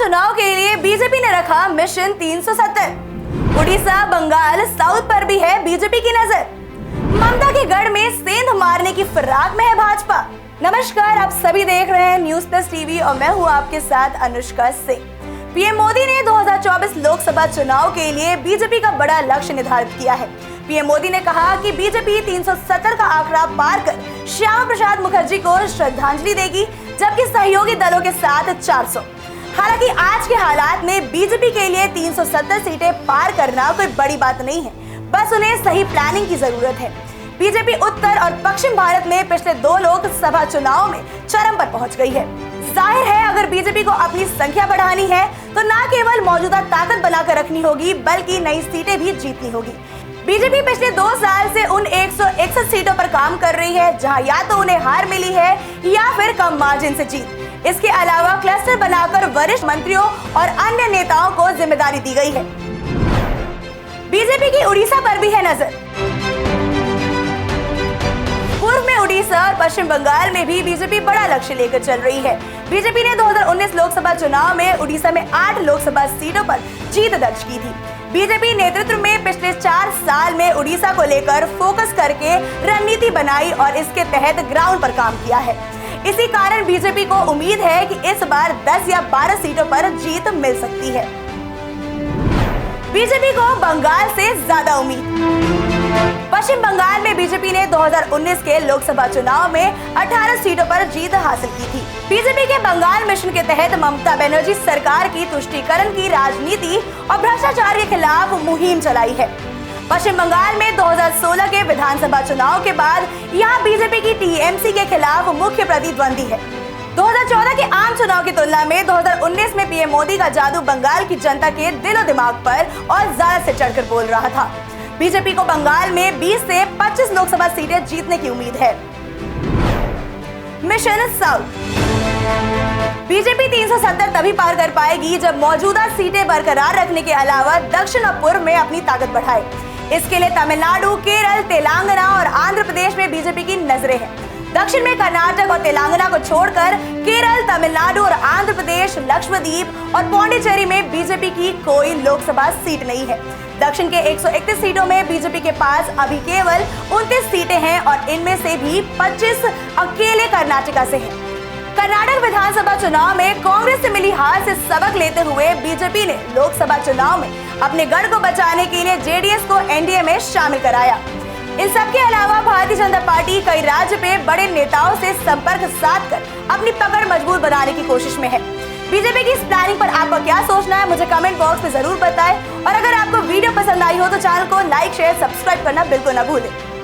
चुनाव के लिए बीजेपी ने रखा मिशन 370। उड़ीसा, बंगाल, साउथ पर भी है बीजेपी की नजर। ममता के गढ़ में सेंध मारने की फिराक में है भाजपा। नमस्कार, आप सभी देख रहे हैं न्यूज़ प्लस टीवी और मैं हूं आपके साथ अनुष्का सिंह। पीएम मोदी ने 2024 लोकसभा चुनाव के लिए बीजेपी का बड़ा लक्ष्य निर्धारित किया है। पीएम मोदी ने कहा कि बीजेपी 370 का आंकड़ा पार कर श्यामा प्रसाद मुखर्जी को श्रद्धांजलि देगी, जबकि सहयोगी दलों के साथ 400। हालांकि आज के हालात में बीजेपी के लिए 370 सीटें पार करना कोई बड़ी बात नहीं है, बस उन्हें सही प्लानिंग की जरूरत है। बीजेपी उत्तर और पश्चिम भारत में पिछले 2 लोकसभा चुनाव में चरम पर पहुंच गई है। जाहिर है, अगर बीजेपी को अपनी संख्या बढ़ानी है तो न केवल मौजूदा ताकत बनाकर रखनी होगी, बल्कि नई सीटें भी जीतनी होगी। बीजेपी पिछले 2 साल से उन 161 सीटों पर काम कर रही है जहां या तो उन्हें हार मिली है या फिर कम मार्जिन से जीत। इसके अलावा क्लस्टर बनाकर वरिष्ठ मंत्रियों और अन्य नेताओं को जिम्मेदारी दी गई है। बीजेपी की उड़ीसा पर भी है नजर। पूर्व में उड़ीसा और पश्चिम बंगाल में भी बीजेपी बड़ा लक्ष्य लेकर चल रही है। बीजेपी ने 2019 लोकसभा चुनाव में उड़ीसा में 8 लोकसभा सीटों पर जीत दर्ज की थी। बीजेपी नेतृत्व में पिछले 4 साल में उड़ीसा को लेकर फोकस करके रणनीति बनाई और इसके तहत ग्राउंड पर काम किया है। इसी कारण बीजेपी को उम्मीद है कि इस बार 10 या 12 सीटों पर जीत मिल सकती है। बीजेपी को बंगाल से ज्यादा उम्मीद। पश्चिम बंगाल में बीजेपी ने 2019 के लोकसभा चुनाव में 18 सीटों पर जीत हासिल की थी। बीजेपी के बंगाल मिशन के तहत ममता बनर्जी सरकार की तुष्टीकरण की राजनीति और भ्रष्टाचार के खिलाफ मुहिम चलाई है। पश्चिम बंगाल में 2016 के विधानसभा चुनाव के बाद यहाँ बीजेपी की टीएमसी के खिलाफ मुख्य प्रतिद्वंदी है। 2014 के आम चुनाव की तुलना में 2019 में पीएम मोदी का जादू बंगाल की जनता के दिलो दिमाग पर और ज्यादा से चढ़कर बोल रहा था। बीजेपी को बंगाल में 20 से 25 लोकसभा सीटें जीतने की उम्मीद है। Mission south. बीजेपी 370 तभी पार कर पाएगी जब मौजूदा सीटें बरकरार रखने के अलावा दक्षिण और पूर्व में अपनी ताकत बढ़ाए। इसके लिए तमिलनाडु, केरल, तेलंगाना और आंध्र प्रदेश में बीजेपी की नजरें हैं। दक्षिण में कर्नाटक और तेलंगाना को छोड़कर केरल, तमिलनाडु और आंध्र प्रदेश, लक्षद्वीप और पौंडीचेरी में बीजेपी की कोई लोकसभा सीट नहीं है। दक्षिण के 131 सीटों में बीजेपी के पास अभी केवल 29 सीटें हैं और इनमें से भी 25 अकेले कर्नाटका से हैं। कर्नाटक विधानसभा चुनाव में कांग्रेस से मिली हार से सबक लेते हुए बीजेपी ने लोकसभा चुनाव में अपने गढ़ को बचाने के लिए जेडीएस को एनडीए में शामिल कराया। इन सबके अलावा भारतीय जनता पार्टी कई राज्य पे बड़े नेताओं से संपर्क साधकर अपनी पकड़ मजबूत बनाने की कोशिश में है। बीजेपी की इस प्लानिंग पर आपका क्या सोचना है, मुझे कमेंट बॉक्स में जरूर बताएं। और अगर आपको वीडियो पसंद आई हो तो चैनल को लाइक, शेयर, सब्सक्राइब करना बिल्कुल ना भूलें।